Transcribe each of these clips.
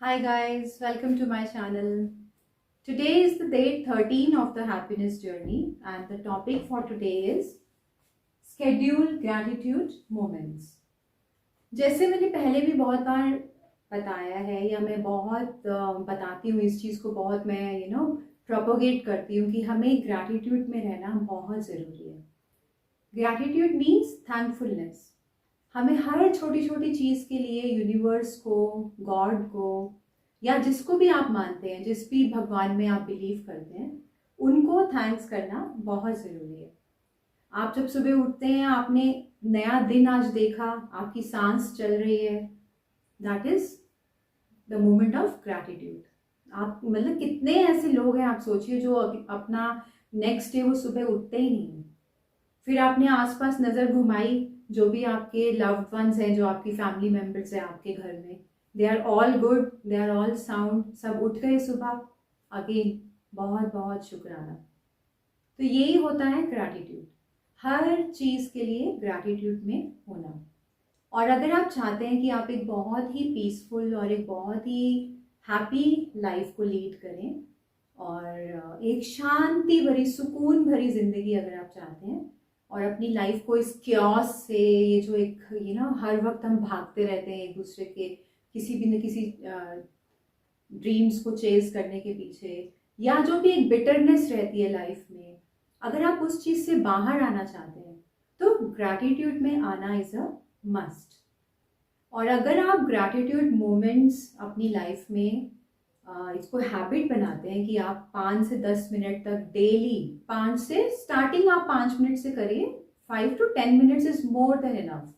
Hi guys, welcome to my channel. Today is the day 13 of the happiness journey and the topic for today is schedule gratitude moments. जैसे मैंने पहले भी बहुत बार बताया है या मैं बहुत बताती हूँ इस चीज़ को बहुत मैं प्रोपोगेट करती हूँ कि हमें ग्रैटिट्यूड में रहना बहुत ज़रूरी है। Gratitude means thankfulness. हमें हर छोटी छोटी चीज़ के लिए यूनिवर्स को, गॉड को या जिसको भी आप मानते हैं, जिस भी भगवान में आप बिलीव करते हैं, उनको थैंक्स करना बहुत ज़रूरी है। आप जब सुबह उठते हैं, आपने नया दिन आज देखा, आपकी सांस चल रही है, that is the moment of gratitude. आप मतलब कितने ऐसे लोग हैं, आप सोचिए, जो अपना नेक्स्ट डे वो सुबह उठते ही नहीं है। फिर आपने आसपास नज़र घुमाई, जो भी आपके लव्ड वंस हैं, जो आपकी फैमिली मेम्बर्स हैं आपके घर में, they are all good, they are all sound, सब उठ गए सुबह। अगेन बहुत बहुत शुक्राना। तो यही होता है ग्रैटिट्यूड, हर चीज़ के लिए ग्रैटिट्यूड में होना। और अगर आप चाहते हैं कि आप एक बहुत ही पीसफुल और एक बहुत ही हैप्पी लाइफ को लीड करें और एक शांति भरी, सुकून भरी ज़िंदगी अगर आप चाहते हैं और अपनी लाइफ को इस क्योस से, ये जो एक हर वक्त हम भागते रहते हैं एक दूसरे के किसी भी न किसी ड्रीम्स को चेज करने के पीछे, या जो भी एक बिटरनेस रहती है लाइफ में, अगर आप उस चीज़ से बाहर आना चाहते हैं तो ग्रैटिट्यूड में आना इज़ अ मस्ट। और अगर आप ग्रैटिट्यूड मोमेंट्स अपनी लाइफ में इसको हैबिट बनाते हैं कि आप 5 से 10 मिनट तक डेली, 5 से स्टार्टिंग आप 5 मिनट से करिए, 5 to 10 minutes is more than enough.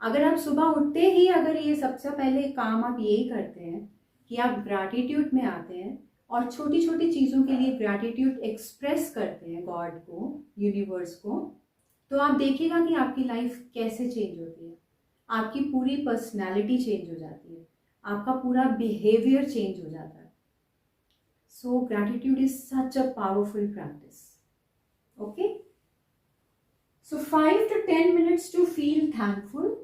अगर आप सुबह उठते ही अगर ये सबसे पहले काम आप यही करते हैं कि आप ग्रैटिट्यूड में आते हैं और छोटी छोटी चीज़ों के लिए ग्रैटिट्यूड एक्सप्रेस करते हैं गॉड को, यूनिवर्स को, तो आप देखिएगा कि आपकी लाइफ कैसे चेंज होती है। आपकी पूरी पर्सनैलिटी चेंज हो जाती है, आपका पूरा बिहेवियर चेंज हो जाता है। So gratitude is such a powerful practice. Okay, so 5 to 10 minutes to feel thankful.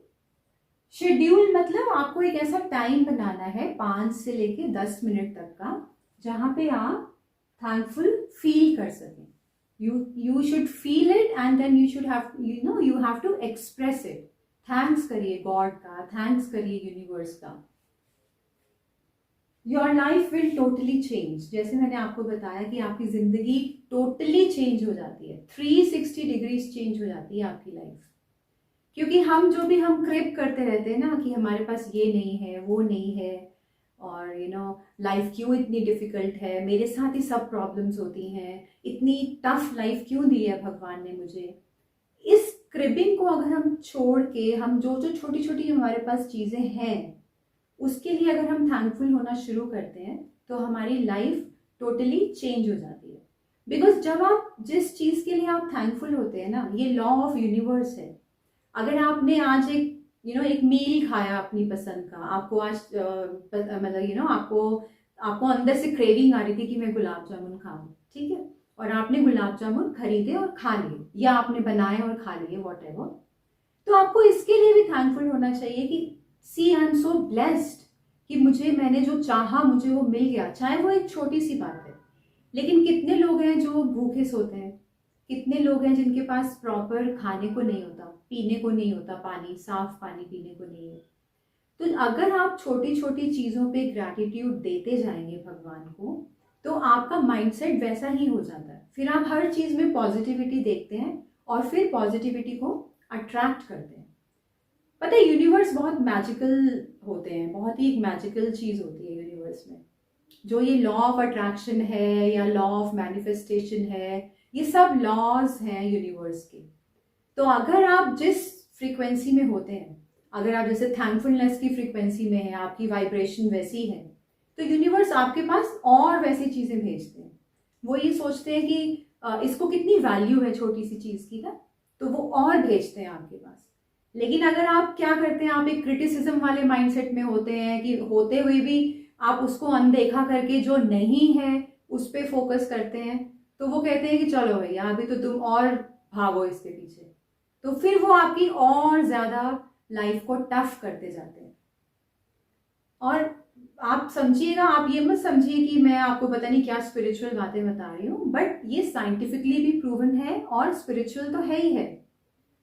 Schedule मतलब आपको एक ऐसा टाइम बनाना है 5 से लेके 10 मिनट तक का, जहाँ पे आप थैंकफुल फील कर सकें। you should feel it and then you should have, you have to express it। Thanks करिए गॉड का, थैंक्स करिए यूनिवर्स का। Your life will totally change. जैसे मैंने आपको बताया कि आपकी जिंदगी टोटली चेंज हो जाती है, 360 डिग्रीज चेंज हो जाती है आपकी लाइफ। क्योंकि हम जो भी हम क्रिप करते रहते हैं ना कि हमारे पास ये नहीं है, वो नहीं है, और लाइफ क्यों इतनी डिफिकल्ट है, मेरे साथ ही सब प्रॉब्लम्स होती हैं, इतनी टफ लाइफ क्यों दी है भगवान ने मुझे। इस क्रिबिंग को अगर हम छोड़ के, हम जो जो छोटी छोटी हमारे पास चीज़ें हैं उसके लिए अगर हम थैंकफुल होना शुरू करते हैं तो हमारी लाइफ टोटली चेंज हो जाती है। बिकॉज जब आप जिस चीज़ के लिए आप थैंकफुल होते हैं ना, ये लॉ ऑफ यूनिवर्स है। अगर आपने आज एक एक मील खाया अपनी पसंद का, आपको आज मतलब आपको आपको अंदर से क्रेविंग आ रही थी कि मैं गुलाब जामुन खाऊं, ठीक है, और आपने गुलाब जामुन खरीदे और खा लिए, या आपने बनाए और खा लिए, वॉट एवर, तो आपको इसके लिए भी थैंकफुल होना चाहिए कि सी आई एम सो ब्लेस्ड कि मैंने जो चाहा मुझे वो मिल गया, चाहे वो एक छोटी सी बात है। लेकिन कितने लोग हैं जो भूखे सोते हैं, कितने लोग हैं जिनके पास प्रॉपर खाने को नहीं होता, पीने को नहीं होता, पानी, साफ पानी पीने को नहीं है। तो अगर आप छोटी छोटी चीज़ों पे ग्रैटिट्यूड देते जाएंगे भगवान को, तो आपका माइंडसेट वैसा ही हो जाता है। फिर आप हर चीज़ में पॉजिटिविटी देखते हैं और फिर पॉजिटिविटी को अट्रैक्ट करते हैं। पता है, यूनिवर्स बहुत मैजिकल होते हैं, बहुत ही एक मैजिकल चीज़ होती है यूनिवर्स में। जो ये लॉ ऑफ अट्रैक्शन है या लॉ ऑफ मैनिफेस्टेशन है, ये सब लॉज हैं यूनिवर्स के। तो अगर आप जिस फ्रीक्वेंसी में होते हैं, अगर आप जैसे थैंकफुलनेस की फ्रीक्वेंसी में है, आपकी वाइब्रेशन वैसी है, तो यूनिवर्स आपके पास और वैसी चीज़ें भेजते हैं। वो ये सोचते हैं कि इसको कितनी वैल्यू है छोटी सी चीज़ की ना, तो वो और भेजते हैं आपके पास। लेकिन अगर आप क्या करते हैं, आप एक क्रिटिसिज्म वाले माइंडसेट में होते हैं कि होते हुए भी आप उसको अनदेखा करके जो नहीं है उस पर फोकस करते हैं, तो वो कहते हैं कि चलो भैया अभी तो तुम और भागो इसके पीछे, तो फिर वो आपकी और ज़्यादा लाइफ को टफ करते जाते हैं। और आप समझिएगा, आप ये मत समझिए कि मैं आपको पता नहीं क्या स्पिरिचुअल बातें बता रही हूँ, बट ये साइंटिफिकली भी प्रूवन है और स्पिरिचुअल तो है ही है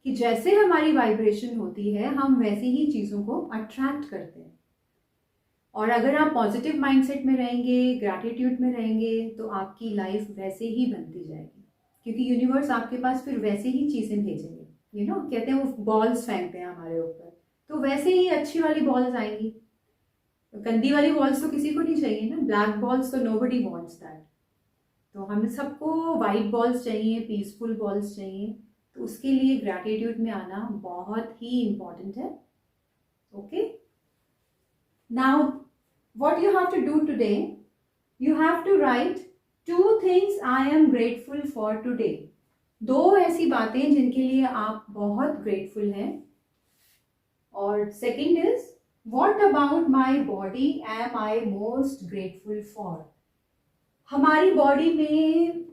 कि जैसे हमारी वाइब्रेशन होती है हम वैसी ही चीज़ों को अट्रैक्ट करते हैं। और अगर आप पॉजिटिव माइंडसेट में रहेंगे, ग्रैटिट्यूड में रहेंगे, तो आपकी लाइफ वैसे ही बनती जाएगी, क्योंकि यूनिवर्स आपके पास फिर वैसे ही चीज़ें भेजेंगे। कहते हैं वो बॉल्स फेंकते हैं हमारे ऊपर, तो वैसे ही अच्छी वाली बॉल्स आएंगी। गंदी वाली बॉल्स तो किसी को नहीं चाहिए ना, ब्लैक बॉल्स तो नोबडी वांट्स दैट। तो हम सबको वाइट बॉल्स चाहिए, पीसफुल बॉल्स चाहिए। तो उसके लिए ग्रैटिट्यूड में आना बहुत ही इम्पॉर्टेंट है। Okay, now what you have to do today, you have to write 2 things I am grateful for today. 2 ऐसी बातें जिनके लिए आप बहुत ग्रेटफुल हैं। और second is what about my body am I most grateful for. हमारी बॉडी में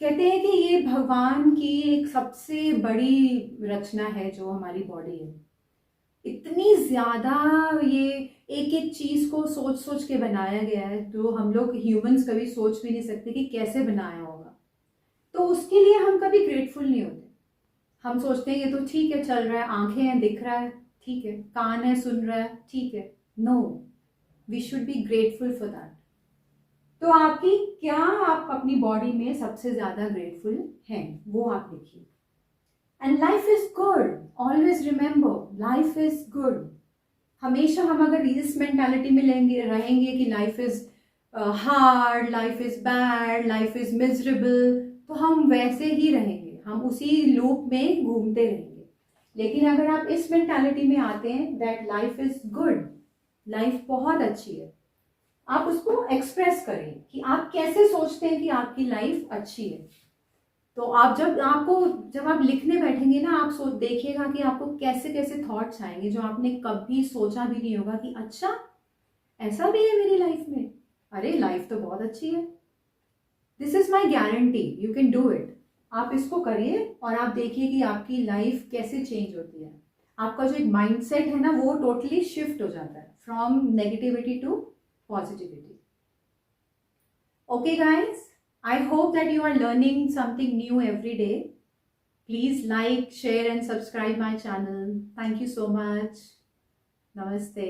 कहते हैं कि ये भगवान की एक सबसे बड़ी रचना है जो हमारी बॉडी है। इतनी ज़्यादा ये एक एक चीज़ को सोच सोच के बनाया गया है, जो हम लोग ह्यूमंस कभी सोच भी नहीं सकते कि कैसे बनाया होगा। तो उसके लिए हम कभी ग्रेटफुल नहीं होते। हम सोचते हैं ये तो ठीक है, चल रहा है, आंखें हैं, दिख रहा है, ठीक है, कान है, सुन रहा है, ठीक है। No, we should be grateful for that. तो आपकी क्या, आप अपनी बॉडी में सबसे ज़्यादा ग्रेटफुल हैं वो आप लिखिए। And life is good, always remember life is good. हमेशा हम अगर इस मेंटालिटी में रहेंगे कि life is hard, life is bad, life is miserable, तो हम वैसे ही रहेंगे, हम उसी लूप में घूमते रहेंगे। लेकिन अगर आप इस मेंटालिटी में आते हैं that life is good, life बहुत अच्छी है, आप उसको एक्सप्रेस करें कि आप कैसे सोचते हैं कि आपकी लाइफ अच्छी है। तो आप जब आप लिखने बैठेंगे ना, आप देखिएगा कि आपको कैसे कैसे थॉट्स आएंगे जो आपने कभी सोचा भी नहीं होगा कि अच्छा ऐसा भी है मेरी लाइफ में, अरे लाइफ तो बहुत अच्छी है। This is my guarantee, you can do it. आप इसको करिए और आप देखिए कि आपकी लाइफ कैसे चेंज होती है। आपका जो एक माइंडसेट है ना, वो टोटली शिफ्ट हो जाता है from negativity to positivity. Okay guys, I hope that you are learning something new every day. Please like, share and subscribe my channel. Thank you so much. Namaste.